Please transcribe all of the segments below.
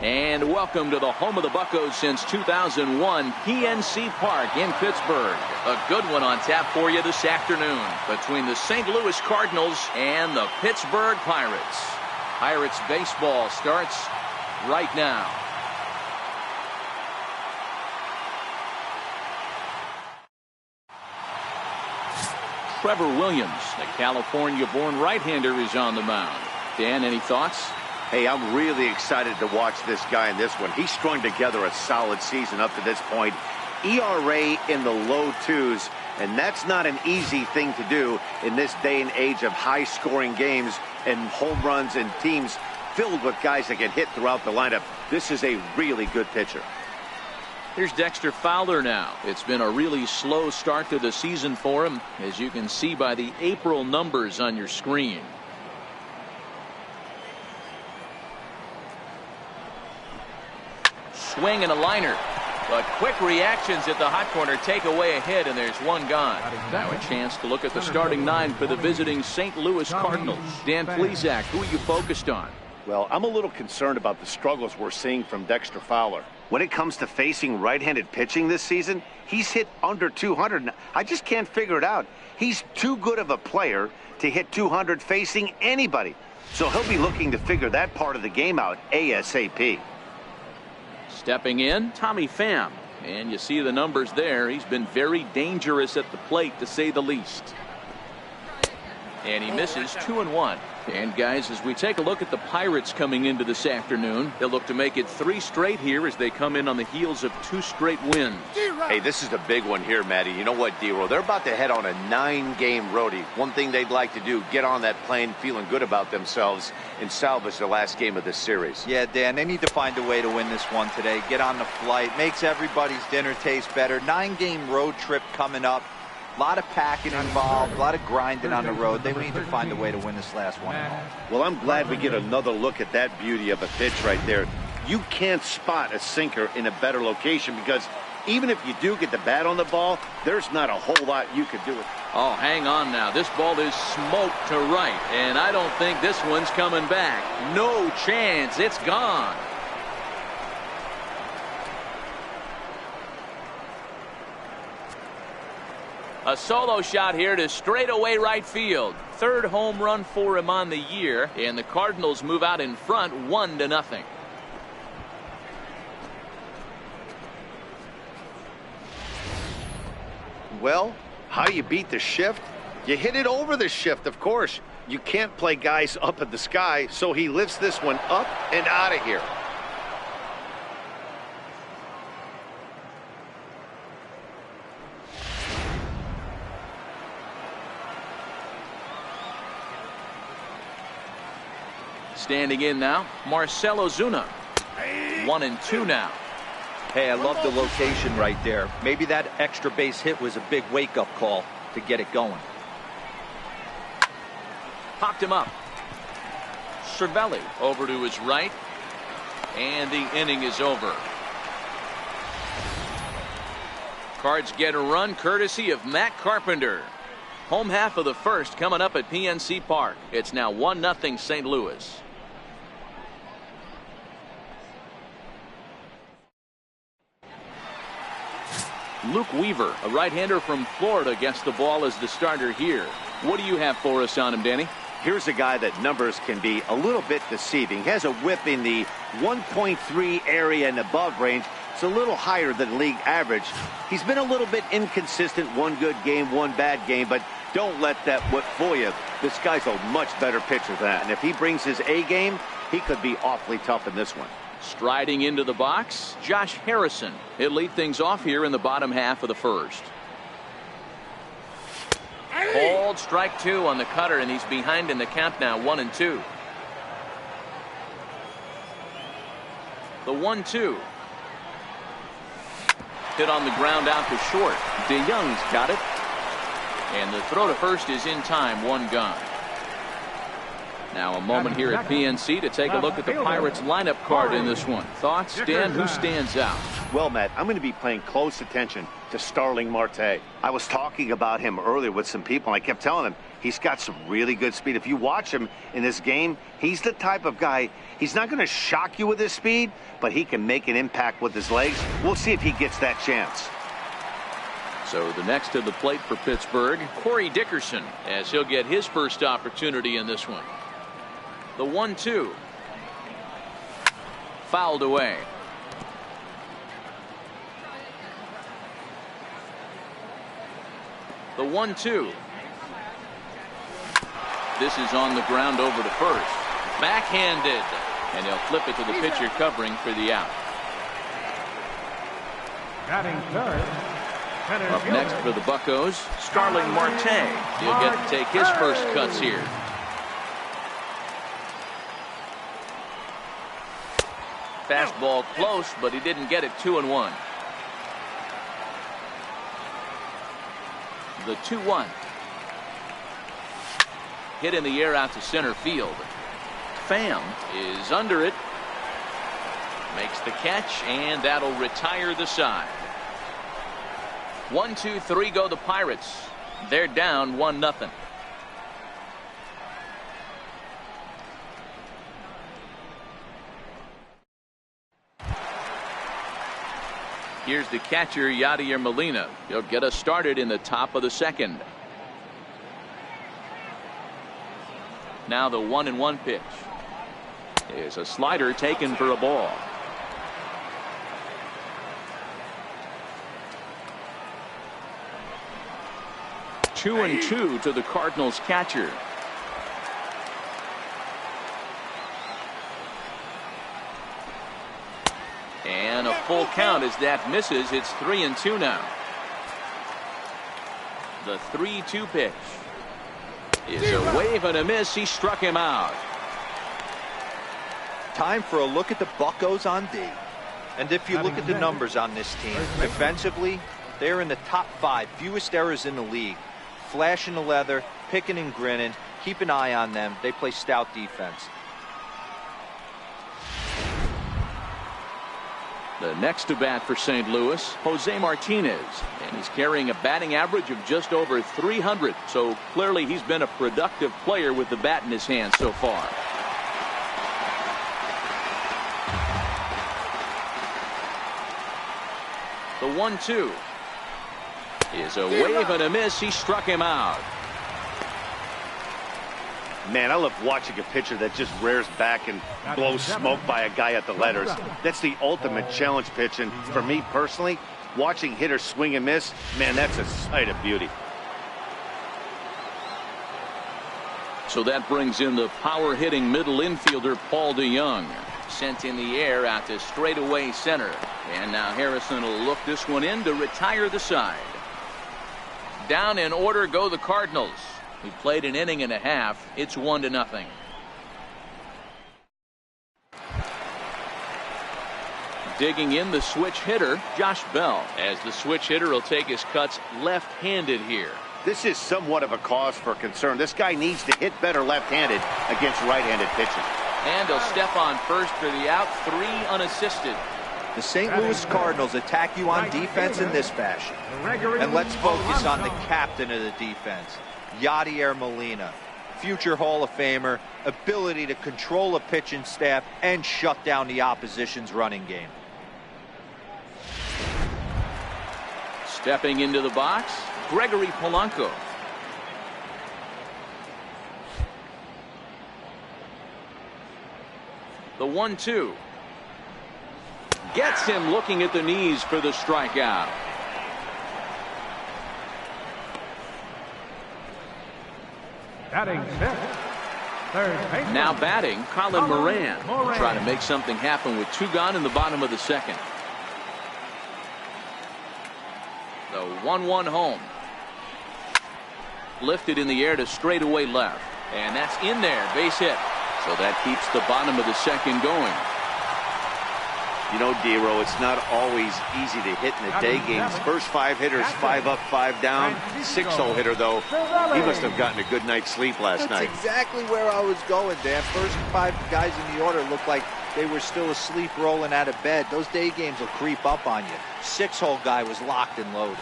And welcome to the home of the Buccos since 2001, PNC Park in Pittsburgh. A good one on tap for you this afternoon between the St. Louis Cardinals and the Pittsburgh Pirates. Pirates baseball starts right now. Trevor Williams, the California-born right-hander, is on the mound. Dan, any thoughts? Hey, I'm really excited to watch this guy in this one. He's strung together a solid season up to this point. ERA in the low twos, and that's not an easy thing to do in this day and age of high-scoring games and home runs and teams filled with guys that get hit throughout the lineup. This is a really good pitcher. Here's Dexter Fowler now. It's been a really slow start to the season for him, as you can see by the April numbers on your screen. Swing and a liner, but quick reactions at the hot corner take away a hit, and there's one gone. Now a chance to look at the starting nine for the visiting St. Louis Cardinals. Dan Plesac, who are you focused on? Well, I'm a little concerned about the struggles we're seeing from Dexter Fowler. When it comes to facing right-handed pitching this season, he's hit under 200. I just can't figure it out. He's too good of a player to hit 200 facing anybody. So he'll be looking to figure that part of the game out ASAP. Stepping in, Tommy Pham. And you see the numbers there. He's been very dangerous at the plate, to say the least. And he misses 2-1. And guys, as we take a look at the Pirates coming into this afternoon, they'll look to make it 3 straight here as they come in on the heels of 2 straight wins. Hey, this is a big one here, Matty. You know what, D-Roll? They're about to head on a 9-game roadie. One thing they'd like to do, get on that plane feeling good about themselves and salvage the last game of this series. Yeah, Dan, they need to find a way to win this one today. Get on the flight. Makes everybody's dinner taste better. 9-game road trip coming up. A lot of packing involved, a lot of grinding on the road. They need to find a way to win this last one at home. Well, I'm glad we get another look at that beauty of a pitch right there. You can't spot a sinker in a better location because even if you do get the bat on the ball, there's not a whole lot you could do with it. Oh, hang on now. This ball is smoked to right, and I don't think this one's coming back. No chance. It's gone. A solo shot here to straightaway right field. 3rd home run for him on the year, and the Cardinals move out in front 1-0. Well, how you beat the shift? You hit it over the shift, of course. You can't play guys up in the sky, so he lifts this one up and out of here. Standing in now, Marcell Ozuna. 1-2 now. Hey, I love the location right there. Maybe that extra base hit was a big wake-up call to get it going. Popped him up. Cervelli over to his right. And the inning is over. Cards get a run courtesy of Matt Carpenter. Home half of the first coming up at PNC Park. It's now 1-0 St. Louis. Luke Weaver, a right-hander from Florida, gets the ball as the starter here. What do you have for us on him, Danny? Here's a guy that numbers can be a little bit deceiving. He has a whip in the 1.3 area and above range. It's a little higher than league average. He's been a little bit inconsistent. One good game, one bad game, but don't let that whip fool you. This guy's a much better pitcher than that. And if he brings his A game, he could be awfully tough in this one. Striding into the box, Josh Harrison. He'll lead things off here in the bottom half of the first. Called strike 2 on the cutter, and he's behind in the count now, 1-2. The 1-2. Hit on the ground out to short. DeYoung's got it. And the throw to first is in time, 1 gone. Now a moment here at PNC to take a look at the Pirates lineup card in this one. Thoughts, Dan? Who stands out? Well, Matt, I'm going to be paying close attention to Starling Marte. I was talking about him earlier with some people, and I kept telling them he's got some really good speed. If you watch him in this game, he's the type of guy, he's not going to shock you with his speed, but he can make an impact with his legs. We'll see if he gets that chance. So the next to the plate for Pittsburgh, Corey Dickerson, as he'll get his first opportunity in this one. The 1-2. Fouled away. The 1-2. This is on the ground over to first. Backhanded. And he'll flip it to the pitcher covering for the out. Batting third. Up next for the Buccos, Starling Marte. He'll get to take his first cuts here. Fastball close, but he didn't get it. 2-1. The 2-1. Hit in the air out to center field. Pham is under it. Makes the catch, and that'll retire the side. 1, 2, 3 go the Pirates. They're down 1-0. Here's the catcher, Yadier Molina. He'll get us started in the top of the second. Now the 1-1 pitch is a slider taken for a ball. 2-2 to the Cardinals catcher. And a full count as that misses. It's 3-2 now. The 3-2 pitch is a wave and a miss. He struck him out. Time for a look at the Buccos on D. And if you look at the numbers on this team, defensively, they're in the top 5 fewest errors in the league. Flashing the leather, picking and grinning. Keep an eye on them. They play stout defense. The next to bat for St. Louis, Jose Martinez, and he's carrying a batting average of just over 300. So clearly he's been a productive player with the bat in his hand so far. The 1-2 is a wave and a miss. He struck him out. Man, I love watching a pitcher that just rears back and blows smoke by a guy at the letters. That's the ultimate challenge pitch. And for me personally, watching hitters swing and miss, man, that's a sight of beauty. So that brings in the power hitting middle infielder Paul DeYoung. Sent in the air out to straightaway center. And now Harrison will look this one in to retire the side. Down in order go the Cardinals. We played an inning and a half. It's 1-0. Digging in the switch hitter, Josh Bell, as the switch hitter will take his cuts left-handed here. This is somewhat of a cause for concern. This guy needs to hit better left-handed against right-handed pitching. And he'll step on first for the out. 3 unassisted. The St. Louis Cardinals attack you on defense in this fashion. And let's focus on the captain of the defense, Yadier Molina. Future Hall of Famer, ability to control a pitching staff and shut down the opposition's running game. Stepping into the box, Gregory Polanco. The 1-2 gets him looking at the knees for the strikeout. Batting fifth. Third baseman. Now batting, Colin Moran. Trying to make something happen with 2 gone in the bottom of the second. The 1-1 home. Lifted in the air to straightaway left. And that's in there. Base hit. So that keeps the bottom of the second going. You know, Dero, it's not always easy to hit in the day games. First 5 hitters, 5 up, 5 down. 6-hole hitter, though, he must have gotten a good night's sleep last night. That's exactly where I was going, Dan. First 5 guys in the order looked like they were still asleep rolling out of bed. Those day games will creep up on you. 6-hole guy was locked and loaded.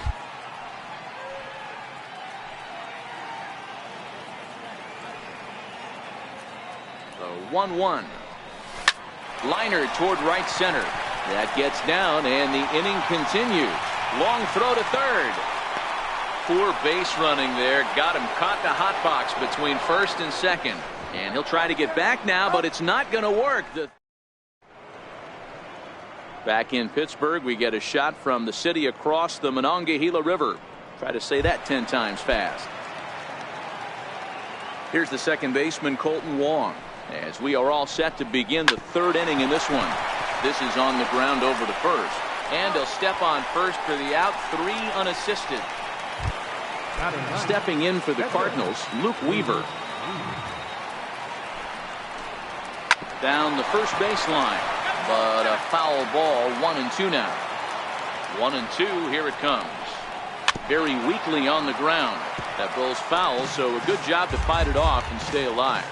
The 1-1. Liner toward right center. That gets down, and the inning continues. Long throw to third. Poor base running there. Got him caught in the hot box between first and second. And he'll try to get back now, but it's not going to work. Back in Pittsburgh, we get a shot from the city across the Monongahela River. Try to say that 10 times fast. Here's the second baseman, Colton Wong, as we are all set to begin the third inning in this one. This is on the ground over to first, and he'll step on first for the out, 3 unassisted. Stepping in for the Cardinals, Luke Weaver. Down the first baseline, but a foul ball. 1-2 now. 1-2, here it comes. Very weakly on the ground. That ball's foul, so a good job to fight it off and stay alive.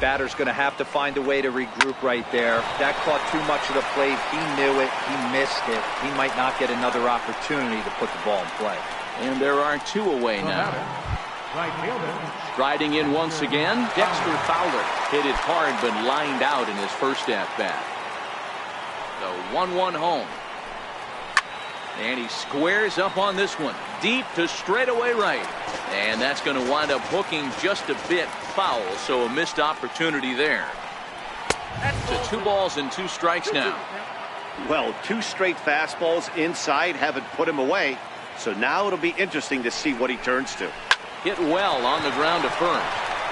Batter's going to have to find a way to regroup right there. That caught too much of the plate. He knew it. He missed it. He might not get another opportunity to put the ball in play. And there are 2 away now. Right fielder. Striding in once again, Dexter Fowler. Hit it hard but lined out in his first at-bat. The 1-1 home. And he squares up on this one. Deep to straightaway right. And that's going to wind up hooking just a bit foul, so a missed opportunity there. So 2 balls and 2 strikes now. Well, 2 straight fastballs inside haven't put him away. So now it'll be interesting to see what he turns to. Hit well on the ground to first.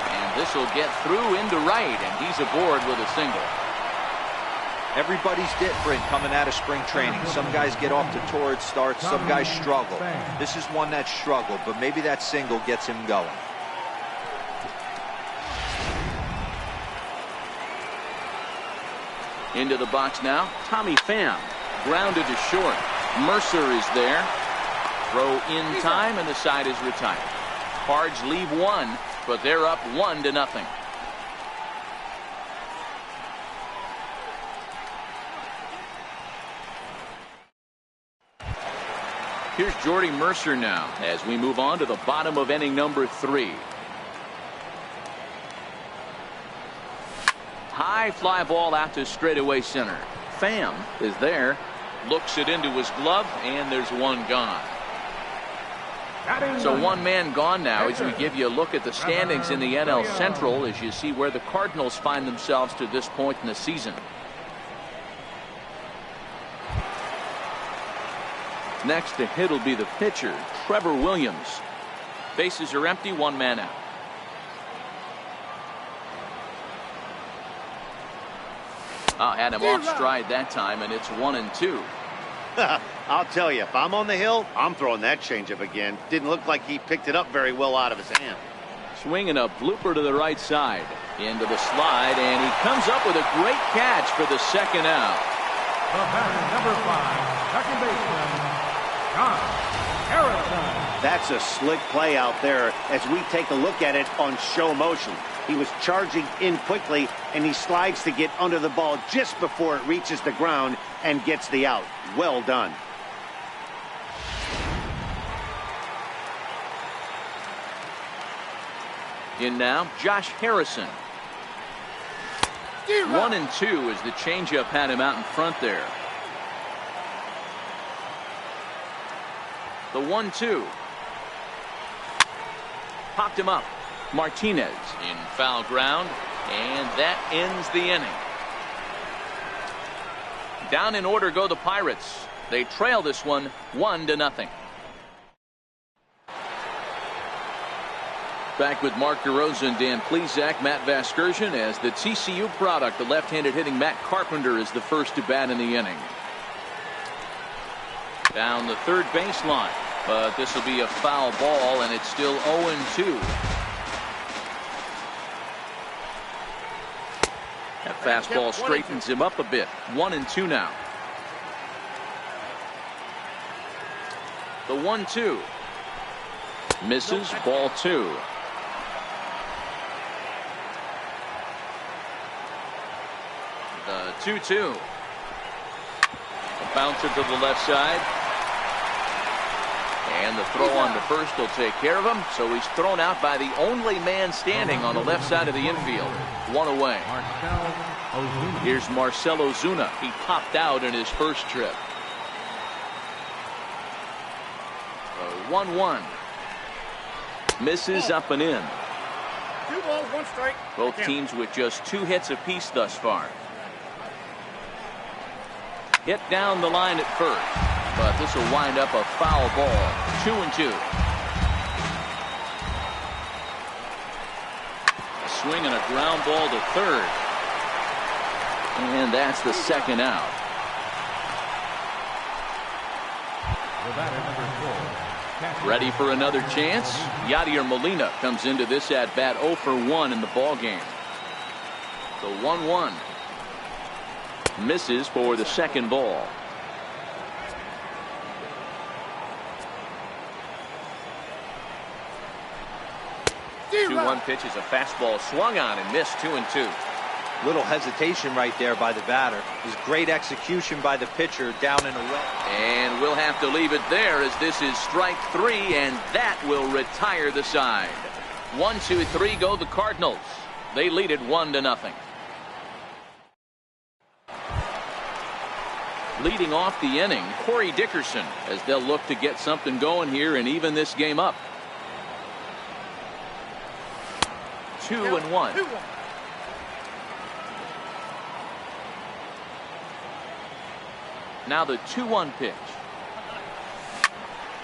And this will get through into right, and he's aboard with a single. Everybody's different coming out of spring training. Some guys get off to torrid starts. Some guys struggle. This is one that struggled, but maybe that single gets him going. Into the box now, Tommy Pham. Grounded to short. Mercer is there. Throw in time, and the side is retired. Cards leave 1, but they're up 1-0. Here's Jordy Mercer now as we move on to the bottom of inning number 3. High fly ball out to straightaway center. Pham is there, looks it into his glove, and there's 1 gone. So 1 man gone now as we give you a look at the standings in the NL Central as you see where the Cardinals find themselves to this point in the season. Next to hit will be the pitcher, Trevor Williams. Bases are empty, 1 man out. Had him off stride that time, and it's 1-2. I'll tell you, if I'm on the hill, I'm throwing that changeup again. Didn't look like he picked it up very well out of his hand. Swinging a blooper to the right side. Into the slide, and he comes up with a great catch for the second out. The batter, number 5, second baseman, John Harrison. That's a slick play out there as we take a look at it on show motion. He was charging in quickly, and he slides to get under the ball just before it reaches the ground and gets the out. Well done. In now, Josh Harrison. 1-2 as the changeup had him out in front there. The 1-2. Popped him up. Martinez in foul ground, and that ends the inning. Down in order go the Pirates. They trail this one 1-0. Back with Mark DeRosa and Dan Plesac, Matt Vasgersian as the TCU product. The left-handed hitting Matt Carpenter is the first to bat in the inning. Down the third baseline, but this will be a foul ball, and it's still 0-2. That fastball straightens him up a bit. 1-2 now. The 1-2. Misses. Ball 2. The 2-2. A bouncer to the left side. And the throw on to first will take care of him. So he's thrown out by the only man standing on the left side of the infield. One away. Here's Marcell Ozuna. He popped out in his first trip. 1-1. Misses up and in. 2 balls, 1 strike. Both teams with just 2 hits apiece thus far. Hit down the line at first, but this will wind up a foul ball. 2-2. A swing and a ground ball to third. And that's the second out. The batter, number 4. Ready for another chance? Yadier Molina comes into this at bat 0 for 1 in the ball game. The 1-1. Misses for the second ball. The 2-1 pitch is a fastball swung on and missed. 2-2. Little hesitation right there by the batter. It was great execution by the pitcher down and away. And we'll have to leave it there as this is strike 3, and that will retire the side. 1, 2, 3 go the Cardinals. They lead it 1-0. Leading off the inning, Corey Dickerson, as they'll look to get something going here and even this game up. 2-1. Now the 2-1 pitch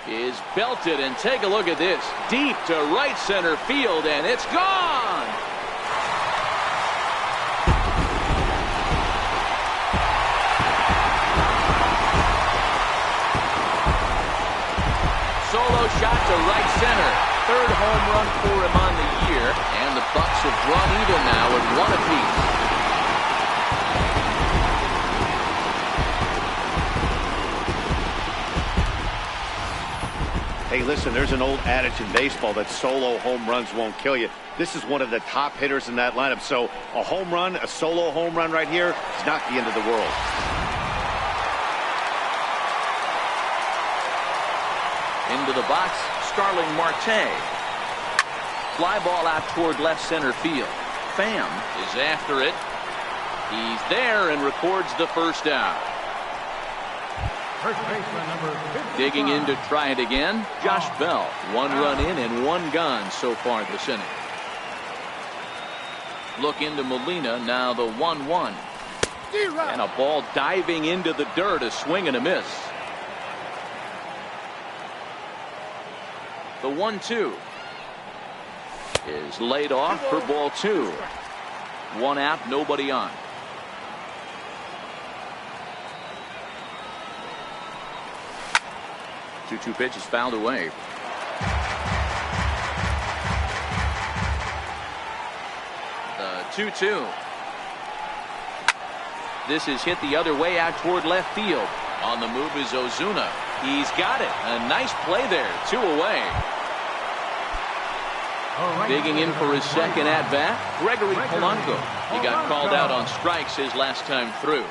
is belted, and take a look at this. Deep to right center field, and it's gone. Solo shot to right center. 3rd home run for him on the year, and the Bucks have drawn even now at 1 apiece. Hey, listen, there's an old adage in baseball that solo home runs won't kill you. This is one of the top hitters in that lineup. So a home run, a solo home run right here is not the end of the world. Into the box, Starling Marte. Fly ball out toward left center field. Pham is after it. He's there and records the first out. First baseman, number 55. Digging in to try it again, Josh Bell. 1 run in and 1 gone so far this inning. Look into Molina, now the 1-1. And a ball diving into the dirt, a swing and a miss. The 1-2 is laid off for ball 2. 1 out, nobody on. 2-2 pitch is fouled away. The 2-2. This is hit the other way out toward left field. On the move is Ozuna. He's got it. A nice play there. 2 away. Digging in for his second at bat, Gregory Polanco. He got called out on strikes his last time through.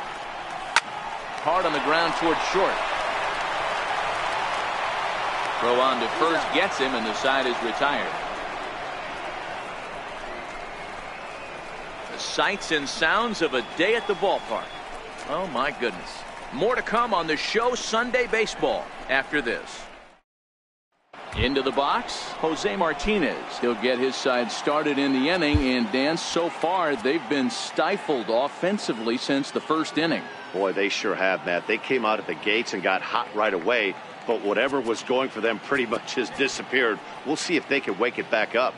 Hard on the ground toward short. Throw on to first gets him, and the side is retired. The sights and sounds of a day at the ballpark. Oh my goodness. More to come on the show Sunday Baseball after this. Into the box, Jose Martinez. He'll get his side started in the inning, and Dan, so far they've been stifled offensively since the first inning. Boy, they sure have, Matt. They came out at the gates and got hot right away, but whatever was going for them pretty much has disappeared. We'll see if they can wake it back up.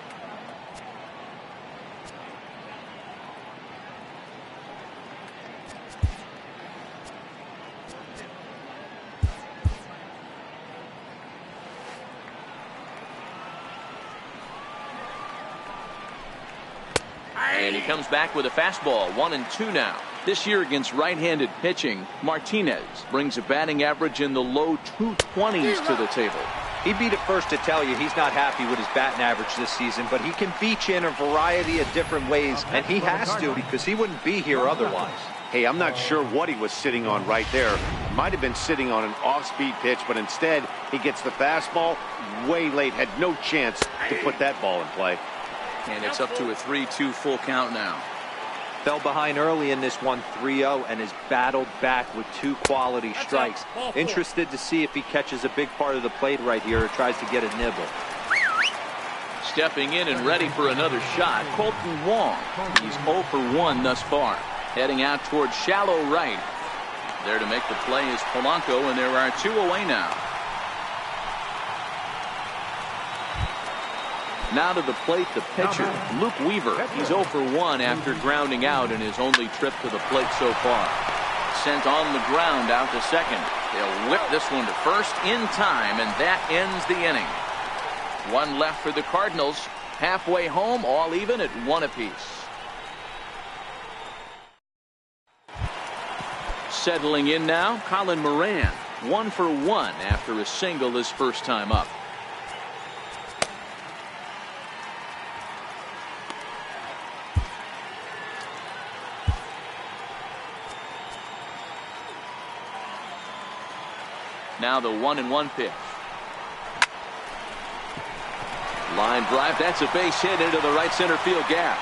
And he comes back with a fastball. 1-2 now. This year against right-handed pitching, Martinez brings a batting average in the low 220s to the table. He'd be the first to tell you he's not happy with his batting average this season, but he can beat you in a variety of different ways, and he has to because he wouldn't be here otherwise. Hey, I'm not sure what he was sitting on right there. Might have been sitting on an off-speed pitch, but instead he gets the fastball way late. Had no chance to put that ball in play. And it's up to a 3-2 full count now. Fell behind early in this one 3-0 and has battled back with 2 quality strikes. Interested to see if he catches a big part of the plate right here or tries to get a nibble. Stepping in and ready for another shot, Colton Wong. He's 0 for 1 thus far. Heading out towards shallow right. There to make the play is Polanco, and there are 2 away now. Now to the plate, the pitcher, Luke Weaver. He's 0 for 1 after grounding out in his only trip to the plate so far. Sent on the ground out to second. They'll whip this one to first in time, and that ends the inning. 1 left for the Cardinals. Halfway home, all even at 1 apiece. Settling in now, Colin Moran. 1 for 1 after a single his first time up. Now the 1-1 pitch. Line drive. That's a base hit into the right center field gap.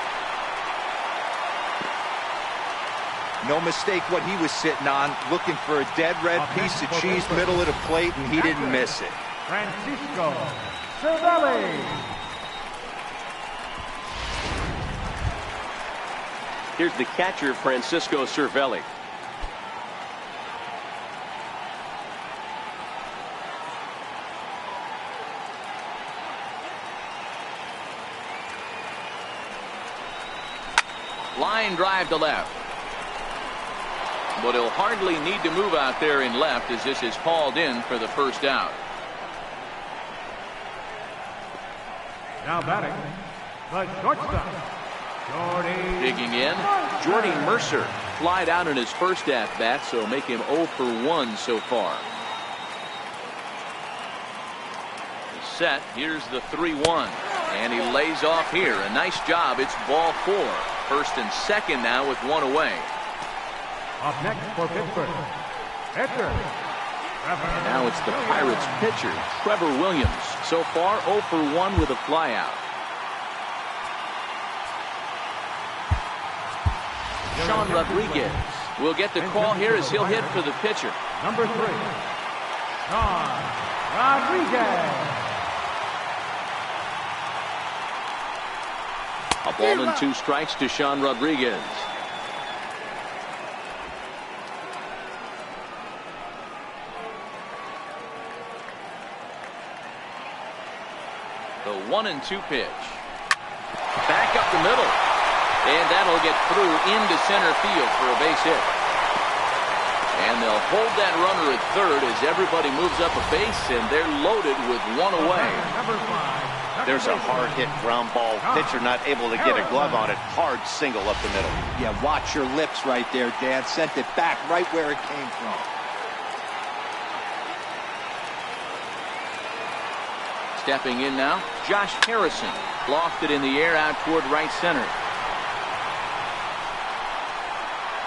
No mistake what he was sitting on, looking for a dead red piece of cheese middle of the plate, and he didn't miss it. Francisco Cervelli. Here's the catcher, Francisco Cervelli. Line drive to left. But he'll hardly need to move out there in left as this is hauled in for the first out. Now batting, the shortstop, Jordy. Digging in, Jordy Mercer. Flied out in his first at-bat, so make him 0 for 1 so far. Set, here's the 3-1. And he lays off here. A nice job. It's ball 4. First and second now with 1 away. Up next for Pittsburgh, pitcher. And now it's the Pirates pitcher, Trevor Williams. So far 0 for 1 with a flyout. Sean Rodriguez will get the call here as he'll hit for the pitcher. Number 3, Sean Rodriguez. A ball and 2 strikes to Sean Rodriguez. The 1-2 pitch. Back up the middle. And that'll get through into center field for a base hit. And they'll hold that runner at third as everybody moves up a base, and they're loaded with 1 away. There's a hard hit ground ball. Pitcher not able to get a glove on it. Hard single up the middle. Yeah, watch your lips right there, Dan. Sent it back right where it came from. Stepping in now, Josh Harrison. Lofted in the air out toward right center.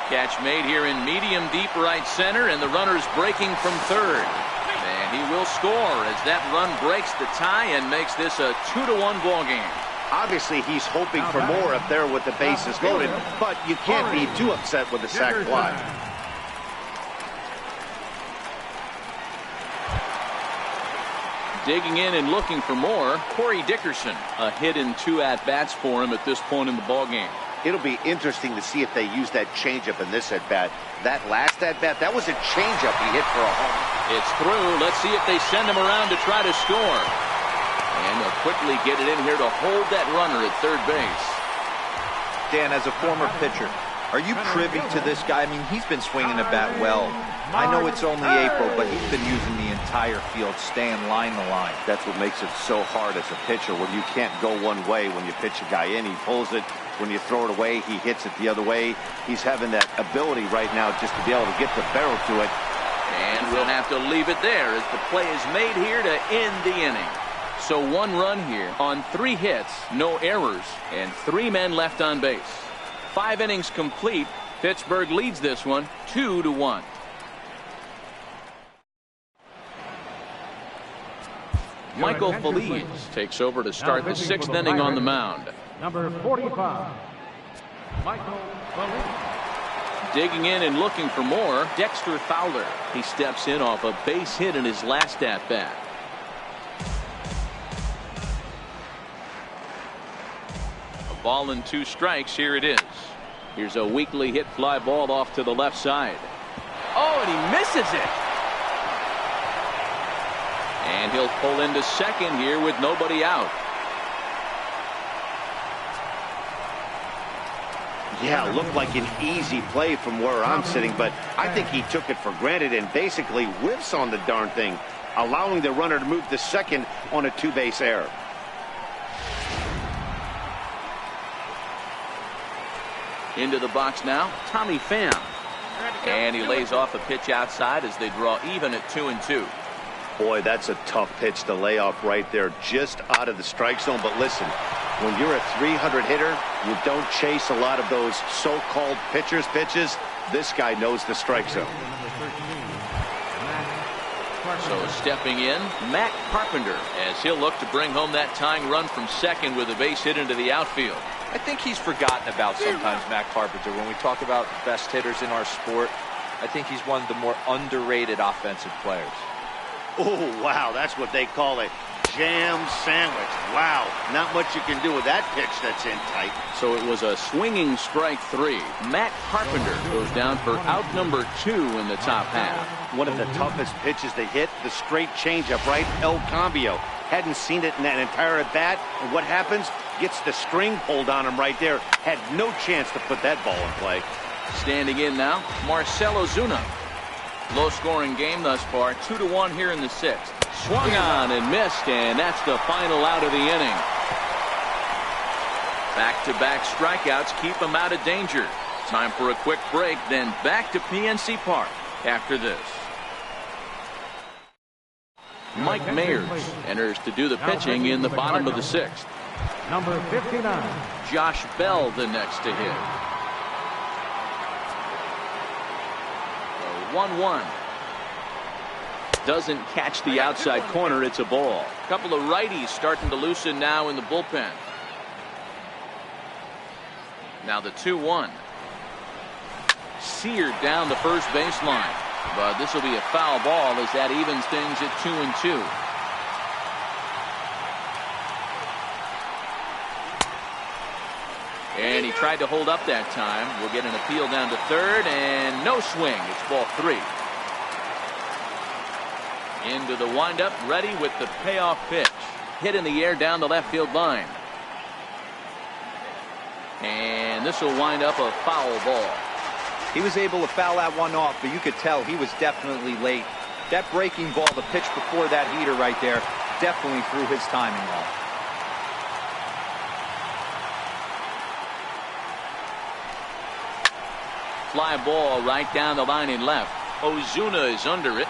Catch made here in medium deep right center, and the runner's breaking from third. And he will score as that run breaks the tie and makes this a 2-1 ball game. Obviously, he's hoping for more up there with the bases loaded, but you can't be too upset with the sac fly. Digging in and looking for more, Corey Dickerson. A hit in 2 at-bats for him at this point in the ball game. It'll be interesting to see if they use that changeup in this at-bat. That last at-bat, that was a changeup he hit for a home. It's through. Let's see if they send him around to try to score. And they'll quickly get it in here to hold that runner at third base. Dan, as a former pitcher, are you privy to this guy? I mean, he's been swinging the bat well. I know it's only April, but he's been using the entire field, staying line to line. That's what makes it so hard as a pitcher when you can't go one way when you pitch a guy in. He pulls it, When you throw it away, he hits it the other way. He's having that ability right now just to be able to get the barrel to it. And we'll have to leave it there as the play is made here to end the inning. So 1 run here on 3 hits, no errors, and 3 men left on base. 5 innings complete. Pittsburgh leads this one 2-1. Michael Feliz takes over to start the 6th inning on the mound. Number 45, Michael Feliz. Digging in and looking for more, Dexter Fowler. He steps in off a base hit in his last at-bat. A ball and 2 strikes. Here it is. Here's a weakly hit fly ball off to the left side. Oh, and he misses it. And he'll pull into second here with nobody out. Yeah, looked like an easy play from where I'm sitting, but I think he took it for granted and basically whiffs on the darn thing, allowing the runner to move to second on a 2-base error. Into the box now, Tommy Pham. And he lays off a pitch outside as they draw even at 2-2. Boy, that's a tough pitch to lay off right there, just out of the strike zone. But listen, when you're a 300 hitter, you don't chase a lot of those so-called pitchers' pitches. This guy knows the strike zone. So stepping in, Matt Carpenter, as he'll look to bring home that tying run from second with a base hit into the outfield. I think he's forgotten about sometimes, Matt Carpenter. When we talk about best hitters in our sport, I think he's one of the more underrated offensive players. Oh, wow, that's what they call a jam sandwich. Wow, not much you can do with that pitch that's in tight. So it was a swinging strike 3. Matt Carpenter goes down for out number 2 in the top half. One of the toughest pitches to hit, the straight changeup, right? El Cambio. Hadn't seen it in that entire at bat. And what happens? Gets the string pulled on him right there. Had no chance to put that ball in play. Standing in now, Marcell Ozuna. Low-scoring game thus far, 2-1 here in the 6th. Swung on and missed, and that's the final out of the inning. Back-to-back strikeouts keep him out of danger. Time for a quick break, then back to PNC Park after this. Mike Mayers enters to do the pitching in the bottom of the 6th. Number 59, Josh Bell the next to hit. 1-1. Doesn't catch the outside corner. It's a ball. A couple of righties starting to loosen now in the bullpen. Now the 2-1. Seared down the first baseline. But this will be a foul ball as that evens things at 2-2. And he tried to hold up that time. We'll get an appeal down to third, and no swing. It's ball 3. Into the windup, ready with the payoff pitch. Hit in the air down the left field line. And this will wind up a foul ball. He was able to foul that one off, but you could tell he was definitely late. That breaking ball, the pitch before that heater right there, definitely threw his timing off. Fly ball right down the line and left. Ozuna is under it.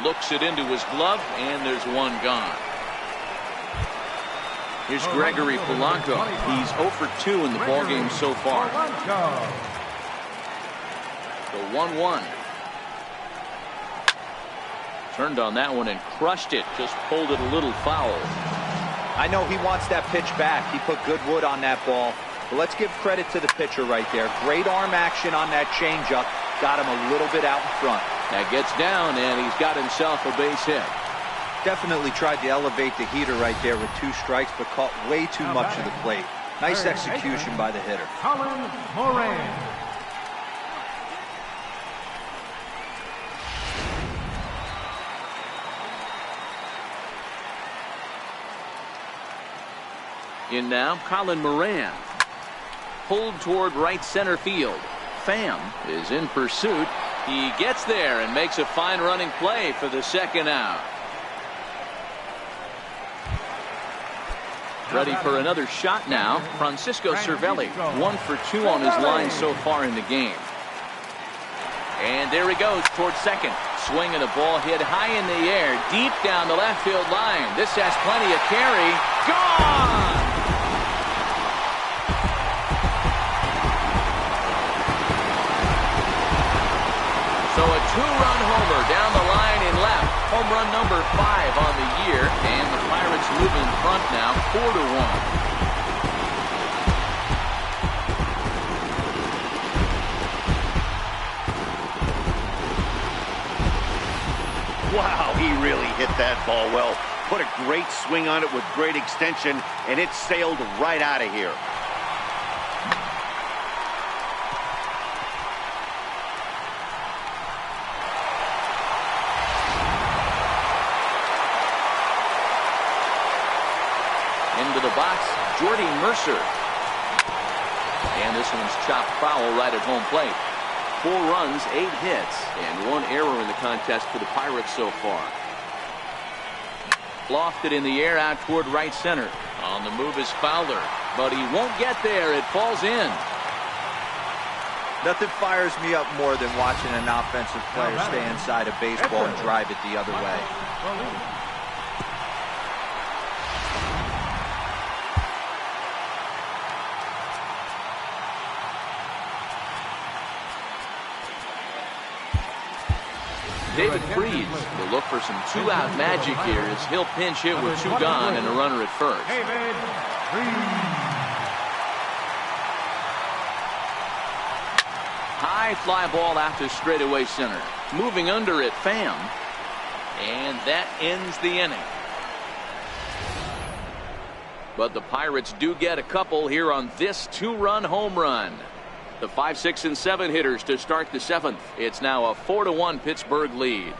Looks it into his glove, and there's one gone. Here's Gregory Polanco. He's 0 for 2 in the ballgame so far. The 1-1. Turned on that one and crushed it. Just pulled it a little foul. I know he wants that pitch back. He put good wood on that ball. But let's give credit to the pitcher right there. Great arm action on that changeup. Got him a little bit out in front. That gets down, and he's got himself a base hit. Definitely tried to elevate the heater right there with 2 strikes, but caught way too much of the plate. Nice execution by the hitter. Colin Moran. In now, Colin Moran. Pulled toward right center field. Pham is in pursuit. He gets there and makes a fine running play for the second out. Ready for another shot now. Francisco Cervelli, 1 for 2 on his line so far in the game. And there he goes towards second. Swinging a ball hit high in the air, deep down the left field line. This has plenty of carry. Gone! So a 2-run homer down the line in left. Home run number 5 on the year. And the Pirates move in front now 4-1. Wow, he really hit that ball well. Put a great swing on it with great extension, and it sailed right out of here. Into the box, Jordy Mercer. And this one's chopped foul right at home plate. 4 runs, 8 hits, and 1 error in the contest for the Pirates so far. Lofted in the air out toward right center. On the move is Fowler, but he won't get there. It falls in. Nothing fires me up more than watching an offensive player stay inside a baseball and drive it the other way. David Freese will look for some 2-out magic here as he'll pinch hit with 2 gone and a runner at first. High fly ball out to straightaway center. Moving under it, Pham. And that ends the inning. But the Pirates do get a couple here on this 2-run home run. The 5, 6, and 7 hitters to start the 7th. It's now a 4-1 Pittsburgh lead.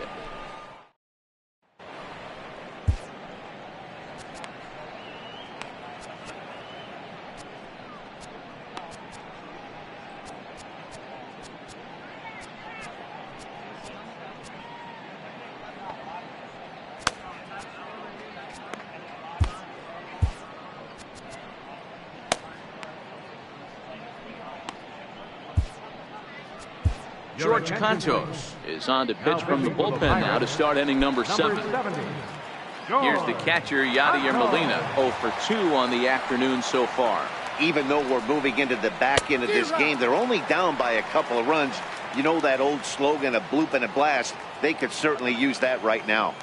George Cantos is on to pitch from the bullpen now to start inning number 7. Here's the catcher, Yadier Molina, 0 for 2 on the afternoon so far. Even though we're moving into the back end of this game, they're only down by a couple of runs. You know that old slogan, a bloop and a blast? They could certainly use that right now.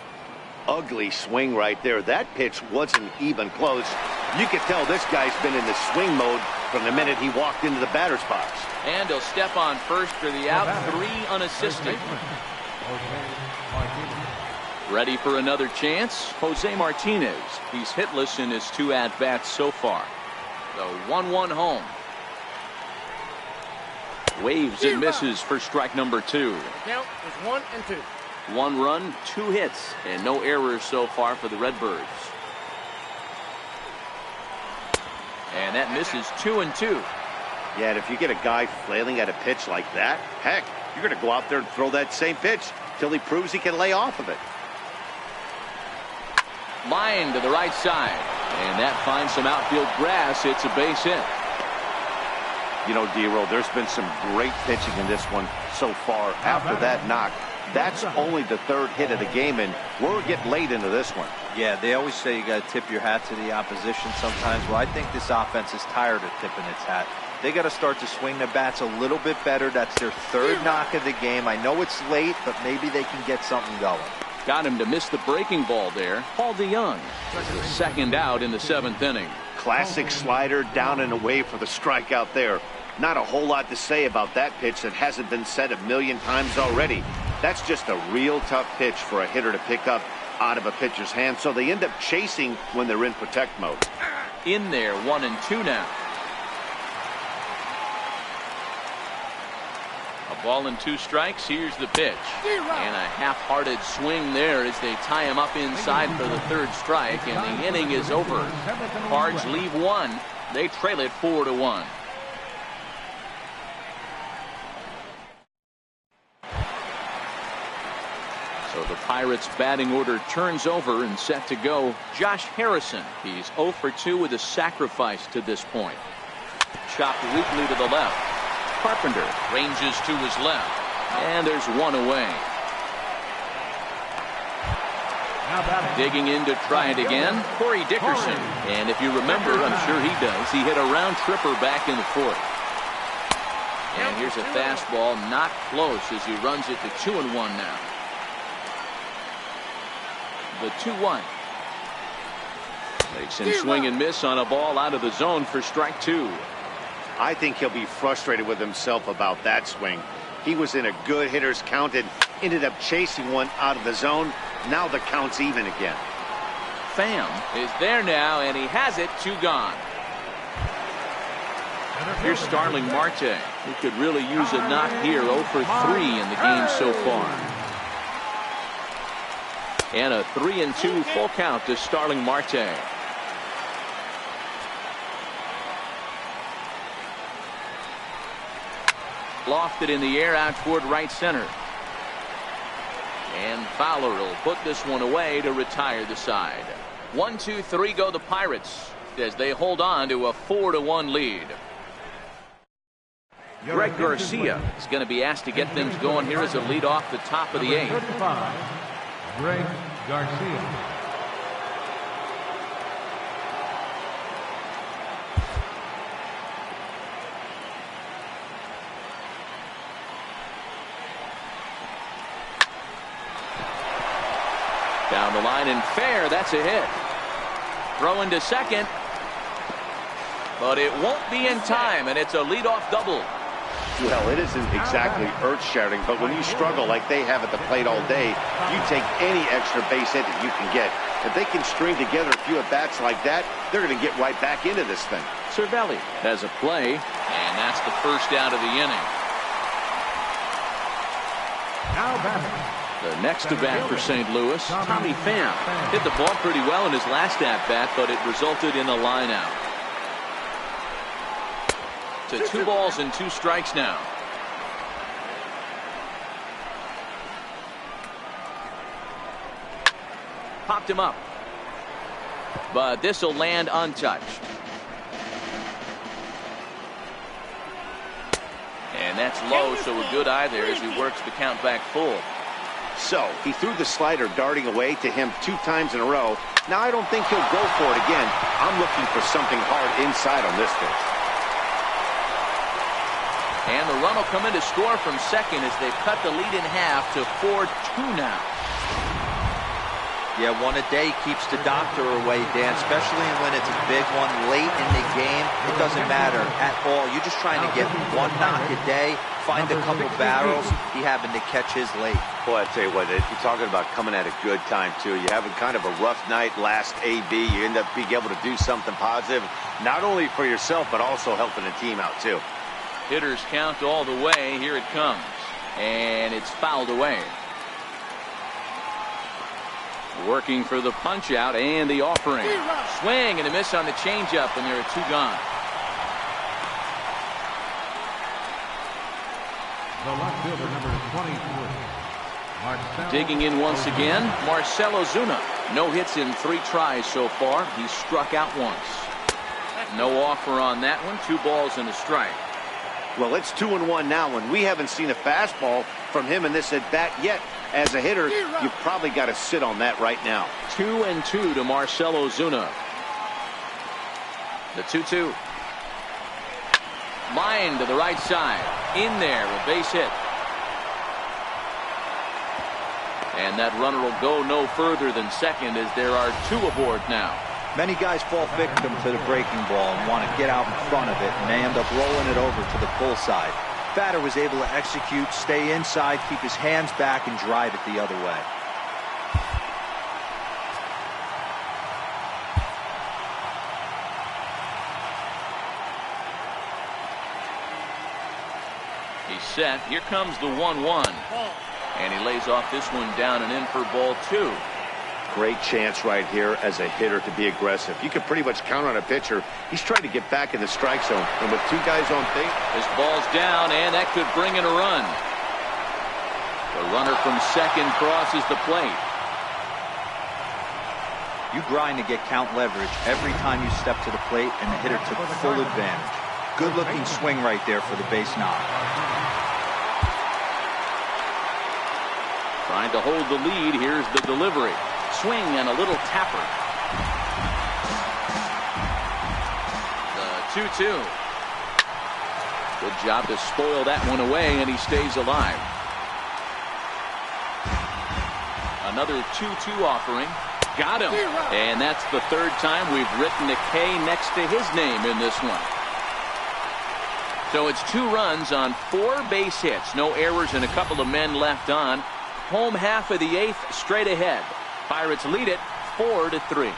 Ugly swing right there. That pitch wasn't even close. You could tell this guy's been in the swing mode from the minute he walked into the batter's box. And he'll step on first for the out, 3 unassisted. Ready for another chance? Jose Martinez. He's hitless in his 2 at-bats so far. The 1-1 home. Waves and misses for strike number 2. The count is 1 and 2. 1 run, 2 hits, and no errors so far for the Redbirds. And that misses 2 and 2. Yeah, and if you get a guy flailing at a pitch like that, heck, you're going to go out there and throw that same pitch till he proves he can lay off of it. Line to the right side, and that finds some outfield grass. It's a base hit. You know, D-Roll, there's been some great pitching in this one so far. After that knock, that's only the 3rd hit of the game, and we're getting late into this one. Yeah, they always say you got to tip your hat to the opposition sometimes. Well, I think this offense is tired of tipping its hat. They got to start to swing the bats a little bit better. That's their 3rd knock of the game. I know it's late, but maybe they can get something going. Got him to miss the breaking ball there. Paul DeYoung. The 2nd out in the 7th inning. Classic slider down and away for the strikeout there. Not a whole lot to say about that pitch that hasn't been said a million times already. That's just a real tough pitch for a hitter to pick up out of a pitcher's hand, so they end up chasing when they're in protect mode. In there, 1 and 2 now. A ball and 2 strikes. Here's the pitch. And a half-hearted swing there as they tie him up inside for the 3rd strike, and the inning is over. Cards leave 1. They trail it 4-1. So the Pirates batting order turns over and set to go. Josh Harrison. He's 0 for 2 with a sacrifice to this point. Chopped weakly to the left. Carpenter ranges to his left. And there's one away. Digging in to try it again, Corey Dickerson. And if you remember, I'm sure he does, he hit a round tripper back in the 4th. And here's a fastball not close as he runs it to 2-1 now. The 2-1. Makes him swing and miss on a ball out of the zone for strike 2. I think he'll be frustrated with himself about that swing. He was in a good hitter's count and ended up chasing one out of the zone. Now the count's even again. Pham is there now, and he has it. 2 gone. Here's Starling Marte, who could really use a knock here. 0 for 3 in the game so far. And a 3-2 full count to Starling Marte. Lofted in the air out toward right center. And Fowler will put this one away to retire the side. 1, 2, 3 go the Pirates as they hold on to a 4-1 lead. Greg Garcia is going to be asked to get things going here as a lead off the top of the 8th. Greg Garcia. Down the line and fair. That's a hit. Throw into second. But it won't be in time, and it's a leadoff double. Well, it isn't exactly earth-shattering, but when you struggle like they have at the plate all day, you take any extra base hit that you can get. If they can string together a few at-bats like that, they're going to get right back into this thing. Cervelli has a play, and that's the first out of the inning. Now batting. The next to bat for St. Louis, Tommy Pham. Hit the ball pretty well in his last at-bat, but it resulted in a line out. To 2 balls and 2 strikes now. Popped him up. But this will land untouched. And that's low, so a good eye there as he works the count back full. So he threw the slider darting away to him 2 times in a row. Now I don't think he'll go for it again. I'm looking for something hard inside on this pitch. And the run will come in to score from second as they've cut the lead in half to 4-2 now. Yeah, one a day keeps the doctor away, Dan, especially when it's a big one late in the game. It doesn't matter at all. You're just trying to get 1 knock a day, find a couple barrels. He happened to catch his late. Boy, I tell you what, you're talking about coming at a good time, too. You're having kind of a rough night last AB. You end up being able to do something positive, not only for yourself, but also helping the team out, too. Hitters count all the way. Here it comes. And it's fouled away. Working for the punch out and the offering. Swing and a miss on the changeup, and there are 2 gone. The left fielder, number 23. Digging in once again, Marcell Ozuna. No hits in 3 tries so far. He's struck out once. No offer on that one. 2 balls and a strike. Well, it's 2-1 now, and we haven't seen a fastball from him in this at-bat yet. As a hitter, you've probably got to sit on that right now. 2-2 to Marcell Ozuna. The 2-2. Line to the right side. In there, a base hit. And that runner will go no further than second as there are 2 aboard now. Many guys fall victim to the breaking ball and want to get out in front of it, and they end up rolling it over to the pull side. Batter was able to execute, stay inside, keep his hands back, and drive it the other way. He's set. Here comes the 1-1. And he lays off this one down and in for ball 2. Great chance right here as a hitter to be aggressive. You can pretty much count on a pitcher. He's trying to get back in the strike zone. And with 2 guys on base. His ball's down, and that could bring in a run. The runner from second crosses the plate. You grind to get count leverage every time you step to the plate, and the hitter took full advantage. Good looking swing right there for the base knock. Trying to hold the lead. Here's the delivery. Swing and a little tapper. The 2-2. Good job to spoil that one away, and he stays alive. Another 2-2 offering. Got him. And that's the third time we've written a K next to his name in this one. So it's 2 runs on 4 base hits. No errors and a couple of men left on. Home half of the 8th, straight ahead. Pirates lead it 4-3.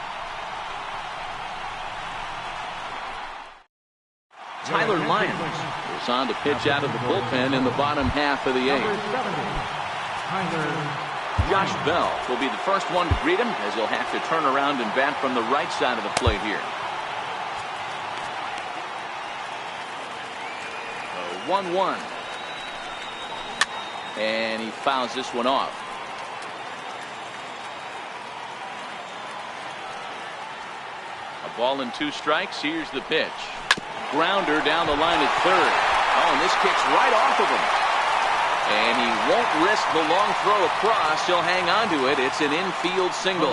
Tyler Lyons goes on to pitch out of the bullpen in the bottom half of the 8th. Josh Bell will be the first one to greet him, as he'll have to turn around and bat from the right side of the plate here. 1-1. And he fouls this one off. A ball and 2 strikes. Here's the pitch. Grounder down the line at third. Oh, and this kicks right off of him. And he won't risk the long throw across. He'll hang on to it. It's an infield single.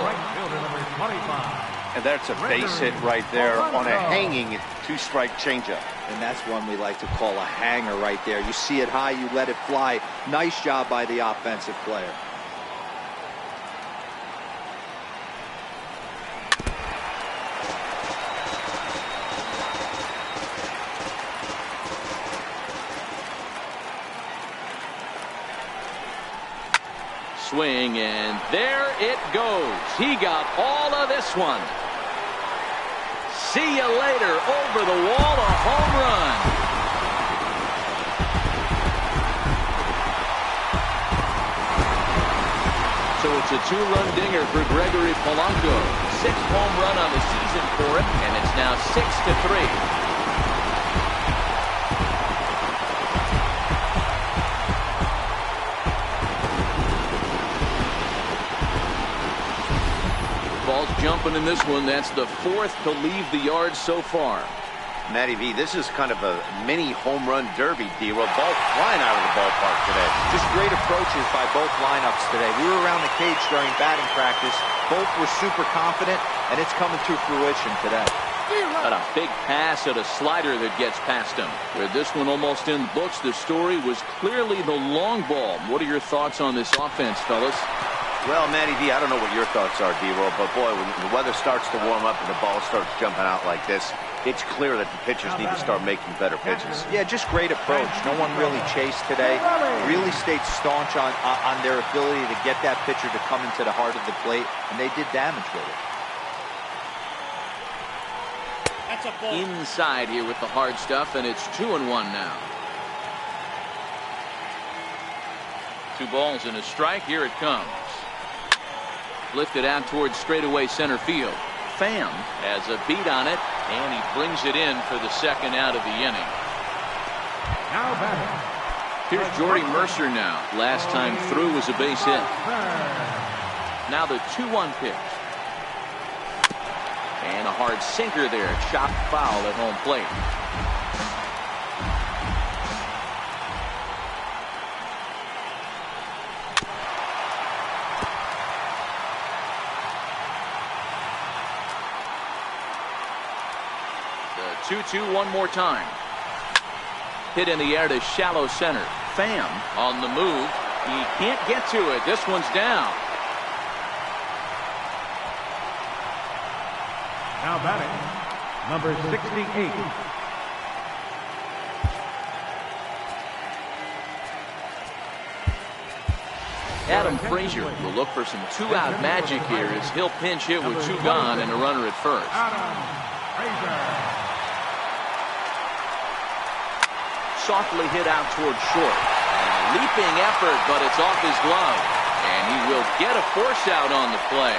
And that's a base hit right there on a hanging 2-strike changeup. And that's one we like to call a hanger right there. You see it high, you let it fly. Nice job by the offensive player. Swing, and there it goes. He got all of this one. See you later. Over the wall, a home run. So it's a 2-run dinger for Gregory Polanco. 6th home run on the season for him, and it's now 6-3. Ball's jumping in this one. That's the 4th to leave the yard so far. Matty V, this is kind of a mini home run derby, D-Roll. Ball flying out of the ballpark today. Just great approaches by both lineups today. We were around the cage during batting practice. Both were super confident, and it's coming to fruition today. Got a big pass at a slider that gets past him. With this one almost in the books, the story was clearly the long ball. What are your thoughts on this offense, fellas? Well, Matty V, I don't know what your thoughts are, D-Roll, but boy, when the weather starts to warm up and the ball starts jumping out like this, it's clear that the pitchers need to start making better pitches. Yeah, just great approach. No one really chased today. Really stayed staunch on their ability to get that pitcher to come into the heart of the plate, and they did damage with it. That's a ball. Inside here with the hard stuff, and it's 2-1 now. 2 balls and a strike. Here it comes. Lifted out towards straightaway center field. Pham has a beat on it, and he brings it in for the 2nd out of the inning. Now batting. Here's Jordy Mercer now. Last time through was a base hit. Now the 2-1 pitch. And a hard sinker there. Chopped foul at home plate. The 2-2 one more time. Hit in the air to shallow center. Pham on the move. He can't get to it. This one's down. Now batting, number 68. Adam Frazier will look for some 2-out magic here as he'll pinch hit with 2 gone and a runner at first. Adam Frazier. Softly hit out towards short. A leaping effort, but it's off his glove. And he will get a force out on the play.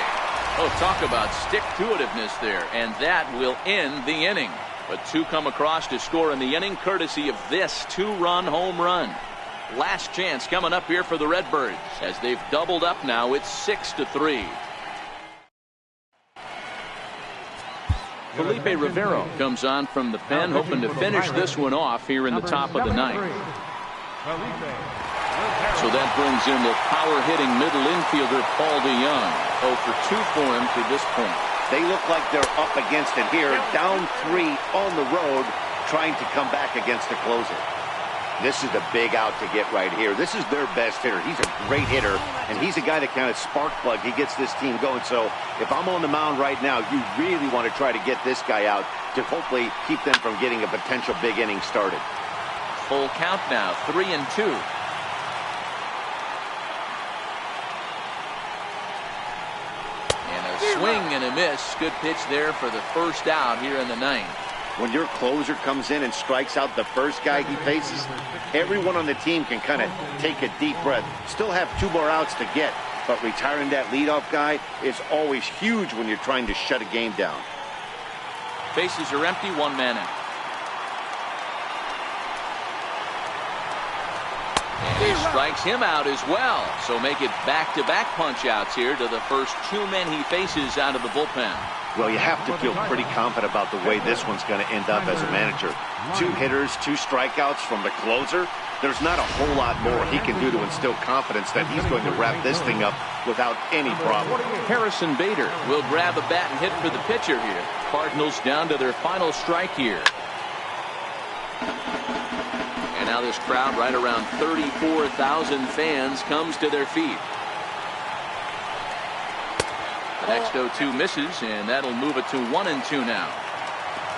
Oh, talk about stick-to-itiveness there. And that will end the inning. But 2 come across to score in the inning, courtesy of this 2-run home run. Last chance coming up here for the Redbirds. As they've doubled up now, it's 6-3. Felipe Rivero comes on from the pen, hoping to finish this one off here in the top of the ninth. So that brings in the power-hitting middle infielder, Paul DeYoung. 0 for 2 for him to this point. They look like they're up against it here, down 3 on the road, trying to come back against the closer. This is the big out to get right here. This is their best hitter. He's a great hitter, and he's a guy that kind of spark plug. He gets this team going. So if I'm on the mound right now, you really want to try to get this guy out to hopefully keep them from getting a potential big inning started. Full count now, 3-2. And a swing and a miss. Good pitch there for the first out here in the ninth. When your closer comes in and strikes out the first guy he faces, everyone on the team can kind of take a deep breath. Still have 2 more outs to get, but retiring that leadoff guy is always huge when you're trying to shut a game down. Bases are empty, 1 man out. And he strikes him out as well. So make it back-to-back punch-outs here to the first 2 men he faces out of the bullpen. Well, you have to feel pretty confident about the way this one's going to end up as a manager. 2 hitters, 2 strikeouts from the closer. There's not a whole lot more he can do to instill confidence that he's going to wrap this thing up without any problem. Harrison Bader will grab a bat and hit for the pitcher here. Cardinals down to their final strike here. And now this crowd, right around 34,000 fans, comes to their feet. The next 0-2 misses, and that'll move it to 1-2 now.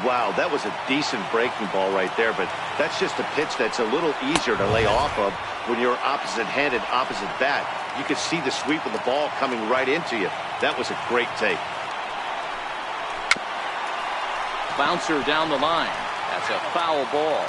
Wow, that was a decent breaking ball right there, but that's just a pitch that's a little easier to lay off of when you're opposite-handed, opposite bat. You can see the sweep of the ball coming right into you. That was a great take. Bouncer down the line. That's a foul ball.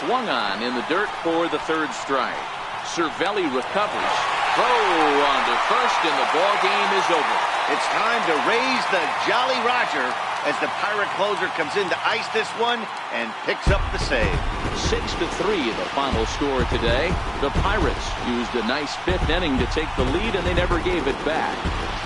Swung on in the dirt for the 3rd strike. Cervelli recovers. Throw on to first, and the ball game is over. It's time to raise the Jolly Roger as the Pirate closer comes in to ice this one and picks up the save. 6-3 the final score today. The Pirates used a nice 5th inning to take the lead, and they never gave it back.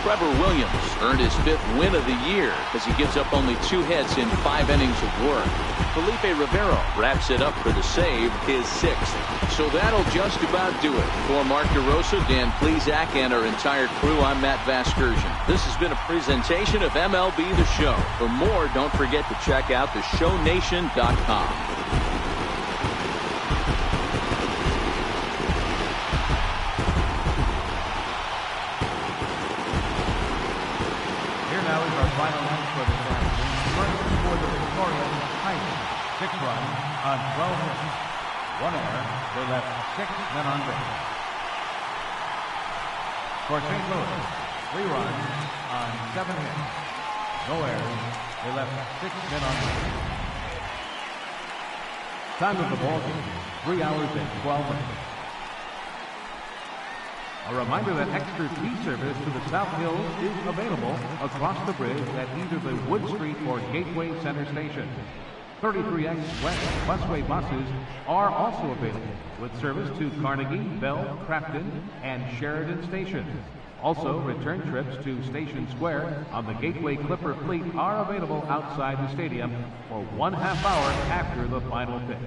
Trevor Williams earned his 5th win of the year as he gives up only 2 hits in 5 innings of work. Felipe Rivero wraps it up for the save, his 6th. So that'll just about do it. For Mark DeRosa, Dan Plesac, and our entire crew, I'm Matt Vasgersian. This has been a presentation of MLB The Show. For more, don't forget to check out theshownation.com. Now is our final line for this afternoon. First for the victorious Tigers. 6 runs on 12 hits. 1 error. They left 6 men on base. For St. Louis, 3 runs on 7 hits. No errors. They left 6 men on base. Time of the ball game, 3 hours and 12 minutes. A reminder that extra tea service to the South Hills is available across the bridge at either the Wood Street or Gateway Center station. 33X West busway buses are also available with service to Carnegie, Bell, Crafton, and Sheridan stations. Also, return trips to Station Square on the Gateway Clipper fleet are available outside the stadium for 1/2 hour after the final pitch.